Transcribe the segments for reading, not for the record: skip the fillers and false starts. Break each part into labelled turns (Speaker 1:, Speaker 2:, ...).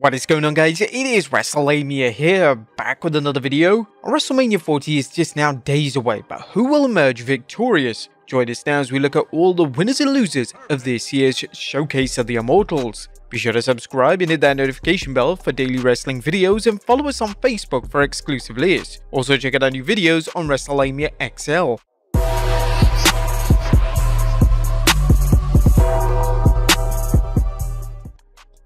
Speaker 1: What is going on, guys? It is Wrestlelamia here, back with another video. WrestleMania 40 is just now days away, but who will emerge victorious? Join us now as we look at all the winners and losers of this year's Showcase of the Immortals. Be sure to subscribe and hit that notification bell for daily wrestling videos, and follow us on Facebook for exclusive lists. Also check out our new videos on Wrestlelamia XL.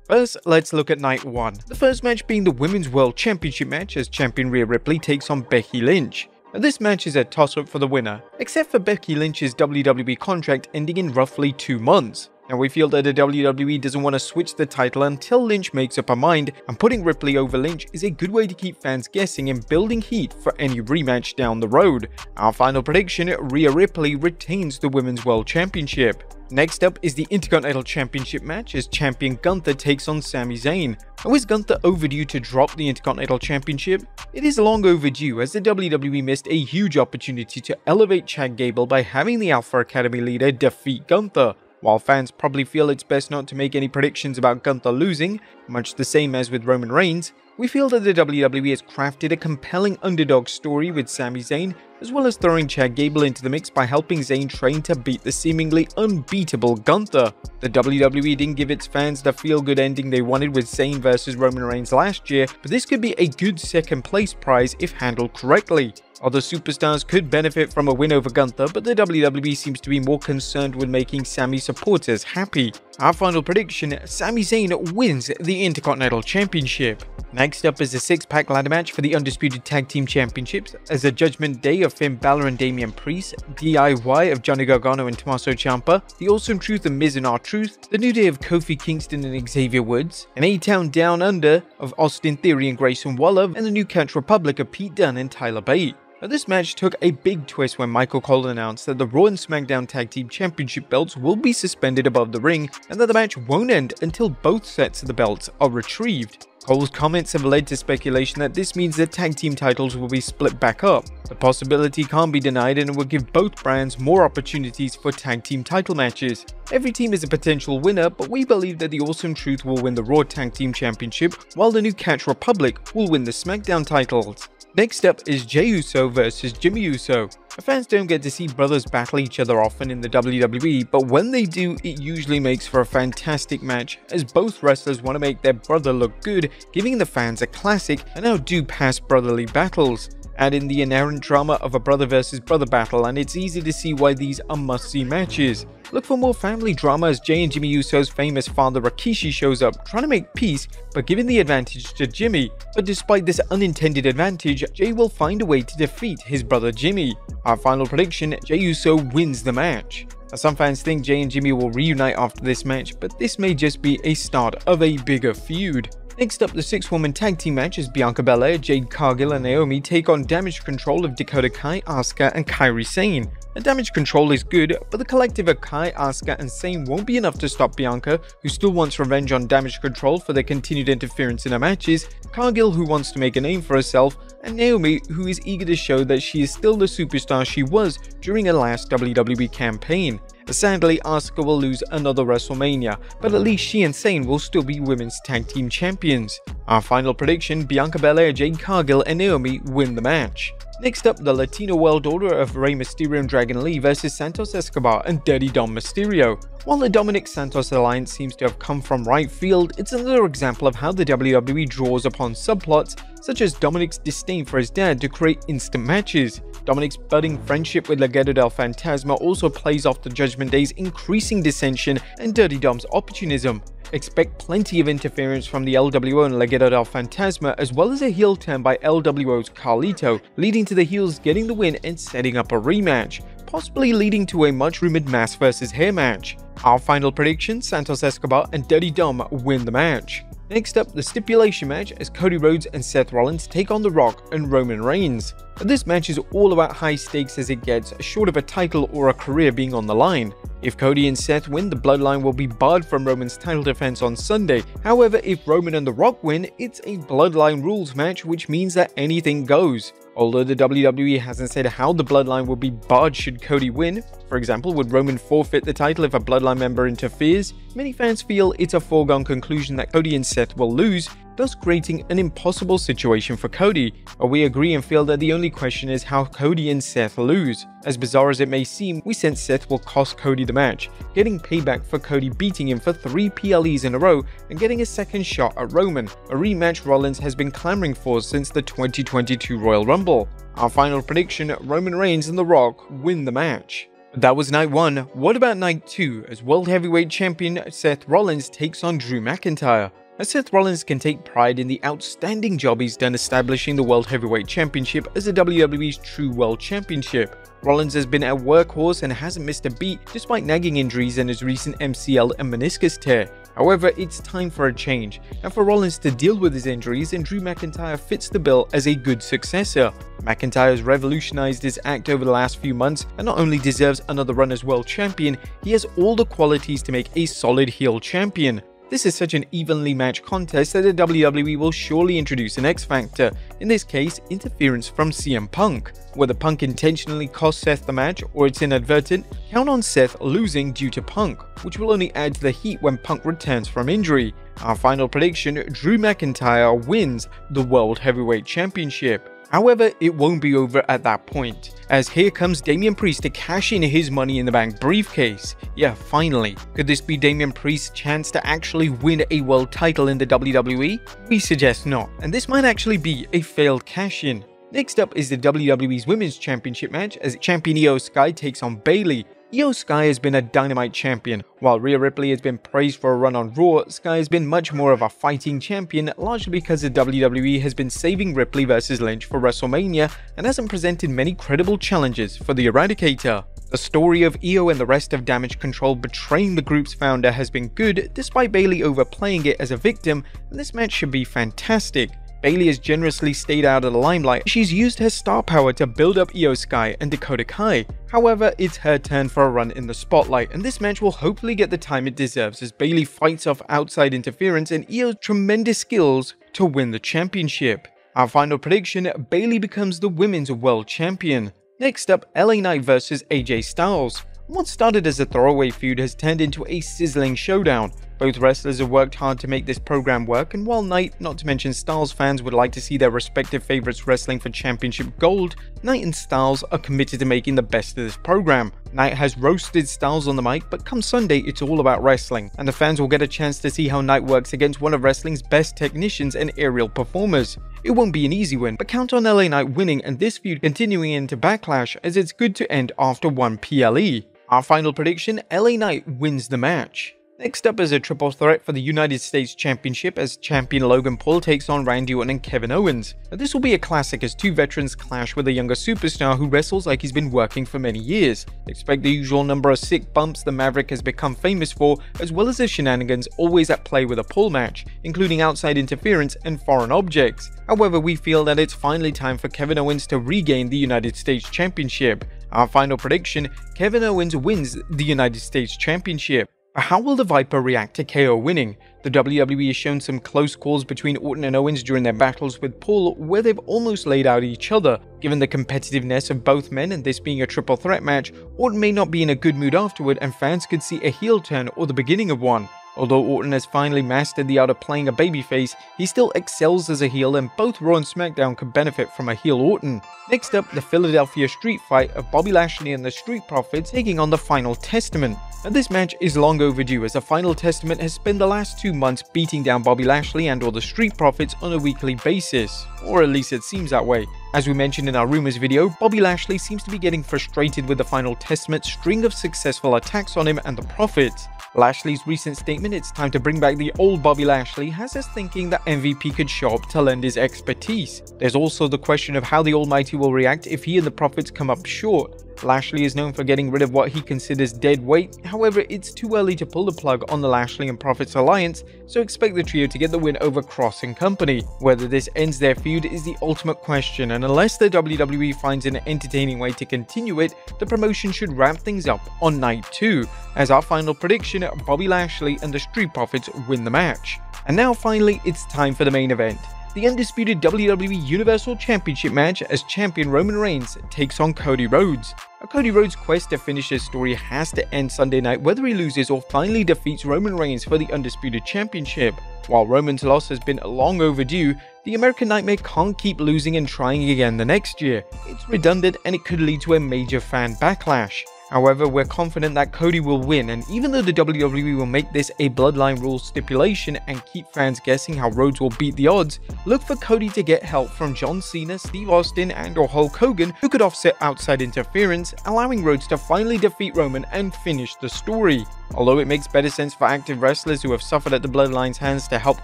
Speaker 1: First, let's look at night 1. The first match being the Women's World Championship match as champion Rhea Ripley takes on Becky Lynch. Now, this match is a toss-up for the winner, except for Becky Lynch's WWE contract ending in roughly 2 months. Now, we feel that the WWE doesn't want to switch the title until Lynch makes up her mind, and putting Ripley over Lynch is a good way to keep fans guessing and building heat for any rematch down the road. Our final prediction, Rhea Ripley retains the Women's World Championship. Next up is the Intercontinental Championship match as champion Gunther takes on Sami Zayn. Now, is Gunther overdue to drop the Intercontinental Championship? It is long overdue, as the WWE missed a huge opportunity to elevate Chad Gable by having the Alpha Academy leader defeat Gunther. While fans probably feel it's best not to make any predictions about Gunther losing, much the same as with Roman Reigns, we feel that the WWE has crafted a compelling underdog story with Sami Zayn, as well as throwing Chad Gable into the mix by helping Zayn train to beat the seemingly unbeatable Gunther. The WWE didn't give its fans the feel-good ending they wanted with Zayn versus Roman Reigns last year, but this could be a good second place prize if handled correctly. Other superstars could benefit from a win over Gunther, but the WWE seems to be more concerned with making Sami supporters happy. Our final prediction, Sami Zayn wins the Intercontinental Championship. Next up is a 6-pack ladder match for the Undisputed Tag Team Championships as the Judgment Day of Finn Balor and Damian Priest, DIY of Johnny Gargano and Tommaso Ciampa, The Awesome Truth of Miz and R-Truth, The New Day of Kofi Kingston and Xavier Woods, an A-Town Down Under of Austin Theory and Grayson Waller, and the New Catch Republic of Pete Dunne and Tyler Bate. Now, this match took a big twist when Michael Cole announced that the Raw and SmackDown Tag Team Championship belts will be suspended above the ring and that the match won't end until both sets of the belts are retrieved. Cole's comments have led to speculation that this means that tag team titles will be split back up. The possibility can't be denied, and it will give both brands more opportunities for tag team title matches. Every team is a potential winner, but we believe that the Awesome Truth will win the Raw Tag Team Championship, while the New Catch Republic will win the SmackDown titles. Next up is Jey Uso versus Jimmy Uso. Fans don't get to see brothers battle each other often in the WWE, but when they do, it usually makes for a fantastic match, as both wrestlers want to make their brother look good, giving the fans a classic and outdo past brotherly battles. Add in the inherent drama of a brother versus brother battle, and it's easy to see why these are must-see matches. Look for more family drama as Jey and Jimmy Uso's famous father Rikishi shows up, trying to make peace but giving the advantage to Jimmy. But despite this unintended advantage, Jey will find a way to defeat his brother Jimmy. Our final prediction, Jey Uso wins the match. Now, some fans think Jey and Jimmy will reunite after this match, but this may just be a start of a bigger feud. Next up, the 6-woman tag team match as Bianca Belair, Jade Cargill and Naomi take on Damage Control of Dakota Kai, Asuka and Kairi Sane. The Damage Control is good, but the collective of Kai, Asuka and Sane won't be enough to stop Bianca, who still wants revenge on Damage Control for their continued interference in her matches, Cargill, who wants to make a name for herself, and Naomi, who is eager to show that she is still the superstar she was during her last WWE campaign. Sadly, Asuka will lose another WrestleMania, but at least she and Sane will still be Women's Tag Team Champions. Our final prediction, Bianca Belair, Jade Cargill and Naomi win the match. Next up, the Latino World Order of Rey Mysterio and Dragon Lee versus Santos Escobar and Dirty Dom Mysterio. While the Dominic Santos alliance seems to have come from right field, it's another example of how the WWE draws upon subplots such as Dominic's disdain for his dad to create instant matches. Dominic's budding friendship with Legado del Fantasma also plays off the Judgment Day's increasing dissension and Dirty Dom's opportunism. Expect plenty of interference from the LWO and Legado del Fantasma, as well as a heel turn by LWO's Carlito, leading to the heels getting the win and setting up a rematch, possibly leading to a much-rumored mask versus hair match. Our final prediction, Santos Escobar and Dirty Dom win the match. Next up, the stipulation match as Cody Rhodes and Seth Rollins take on The Rock and Roman Reigns. This match is all about high stakes as it gets, short of a title or a career being on the line. If Cody and Seth win, the bloodline will be barred from Roman's title defense on Sunday. However, if Roman and The Rock win, it's a bloodline rules match, which means that anything goes. Although the WWE hasn't said how the bloodline will be barred should Cody win, for example, would Roman forfeit the title if a bloodline member interferes, many fans feel it's a foregone conclusion that Cody and Seth will lose, thus creating an impossible situation for Cody. But we agree and feel that the only question is how Cody and Seth lose. As bizarre as it may seem, we sense Seth will cost Cody the match, getting payback for Cody beating him for 3 PLEs in a row and getting a second shot at Roman, a rematch Rollins has been clamoring for since the 2022 Royal Rumble. Our final prediction, Roman Reigns and The Rock win the match. But that was night 1, what about night 2 as World Heavyweight Champion Seth Rollins takes on Drew McIntyre? As Seth Rollins can take pride in the outstanding job he's done establishing the World Heavyweight Championship as the WWE's true World Championship. Rollins has been a workhorse and hasn't missed a beat despite nagging injuries and his recent MCL and meniscus tear. However, it's time for a change, and for Rollins to deal with his injuries, and Drew McIntyre fits the bill as a good successor. McIntyre has revolutionized his act over the last few months and not only deserves another run as world champion, he has all the qualities to make a solid heel champion. This is such an evenly matched contest that the WWE will surely introduce an X Factor, in this case, interference from CM Punk. Whether Punk intentionally costs Seth the match or it's inadvertent, count on Seth losing due to Punk, which will only add to the heat when Punk returns from injury. Our final prediction, Drew McIntyre wins the World Heavyweight Championship. However, it won't be over at that point, as here comes Damian Priest to cash in his Money in the Bank briefcase. Yeah, finally. Could this be Damian Priest's chance to actually win a world title in the WWE? We suggest not, and this might actually be a failed cash-in. Next up is the WWE's Women's Championship match as champion Io Sky takes on Bayley. Io Sky has been a dynamite champion. While Rhea Ripley has been praised for a run on Raw, Sky has been much more of a fighting champion, largely because the WWE has been saving Ripley vs Lynch for Wrestlemania and hasn't presented many credible challenges for the Eradicator. The story of Io and the rest of Damage Control betraying the group's founder has been good, despite Bayley overplaying it as a victim, and this match should be fantastic. Bayley has generously stayed out of the limelight. She's used her star power to build up Io Sky and Dakota Kai. However, it's her turn for a run in the spotlight, and this match will hopefully get the time it deserves as Bayley fights off outside interference and Io's tremendous skills to win the championship. Our final prediction, Bayley becomes the Women's World Champion. Next up, LA Knight vs AJ Styles. What started as a throwaway feud has turned into a sizzling showdown. Both wrestlers have worked hard to make this program work, and while Knight, not to mention Styles fans, would like to see their respective favorites wrestling for championship gold, Knight and Styles are committed to making the best of this program. Knight has roasted Styles on the mic, but come Sunday it's all about wrestling, and the fans will get a chance to see how Knight works against one of wrestling's best technicians and aerial performers. It won't be an easy win, but count on LA Knight winning and this feud continuing into Backlash, as it's good to end after 1 PLE. Our final prediction, LA Knight wins the match. Next up is a triple threat for the United States Championship as champion Logan Paul takes on Randy Orton and Kevin Owens. Now, this will be a classic as two veterans clash with a younger superstar who wrestles like he's been working for many years. Expect the usual number of sick bumps the Maverick has become famous for, as well as the shenanigans always at play with a Paul match, including outside interference and foreign objects. However, we feel that it's finally time for Kevin Owens to regain the United States Championship. Our final prediction, Kevin Owens wins the United States Championship. But how will the Viper react to KO winning? The WWE has shown some close calls between Orton and Owens during their battles with Paul where they've almost laid out each other. Given the competitiveness of both men and this being a triple threat match, Orton may not be in a good mood afterward and fans could see a heel turn or the beginning of one. Although Orton has finally mastered the art of playing a babyface, he still excels as a heel and both Raw and SmackDown could benefit from a heel Orton. Next up, the Philadelphia Street Fight of Bobby Lashley and the Street Profits taking on the Final Testament. And this match is long overdue as the Final Testament has spent the last 2 months beating down Bobby Lashley and or the Street Profits on a weekly basis. Or at least it seems that way. As we mentioned in our rumors video, Bobby Lashley seems to be getting frustrated with the Final Testament's string of successful attacks on him and the Profits. Lashley's recent statement, "It's time to bring back the old Bobby Lashley," has us thinking that MVP could show up to lend his expertise. There's also the question of how the Almighty will react if he and the Profits come up short. Lashley is known for getting rid of what he considers dead weight, however it's too early to pull the plug on the Lashley and Profits alliance, so expect the trio to get the win over Cross and company. Whether this ends their feud is the ultimate question, and unless the WWE finds an entertaining way to continue it, the promotion should wrap things up on night 2. As our final prediction, Bobby Lashley and the Street Profits win the match. And now finally, it's time for the main event. the undisputed WWE Universal Championship match as champion Roman Reigns takes on Cody Rhodes. Cody Rhodes' quest to finish his story has to end Sunday night whether he loses or finally defeats Roman Reigns for the undisputed championship. While Roman's loss has been long overdue, the American Nightmare can't keep losing and trying again the next year. It's redundant and it could lead to a major fan backlash. However, we're confident that Cody will win, and even though the WWE will make this a Bloodline Rules stipulation and keep fans guessing how Rhodes will beat the odds, look for Cody to get help from John Cena, Steve Austin and/or Hulk Hogan, who could offset outside interference, allowing Rhodes to finally defeat Roman and finish the story. Although it makes better sense for active wrestlers who have suffered at the Bloodline's hands to help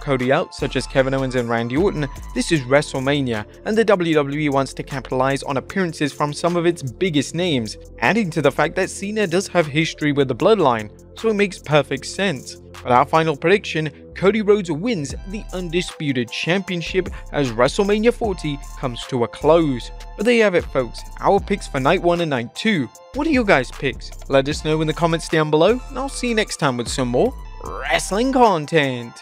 Speaker 1: Cody out, such as Kevin Owens and Randy Orton, this is Wrestlemania, and the WWE wants to capitalize on appearances from some of its biggest names, adding to the fact that Cena does have history with the Bloodline, so it makes perfect sense. But our final prediction, Cody Rhodes wins the Undisputed Championship as WrestleMania 40 comes to a close. But there you have it folks, our picks for Night 1 and Night 2. What are your guys' picks? Let us know in the comments down below, and I'll see you next time with some more wrestling content.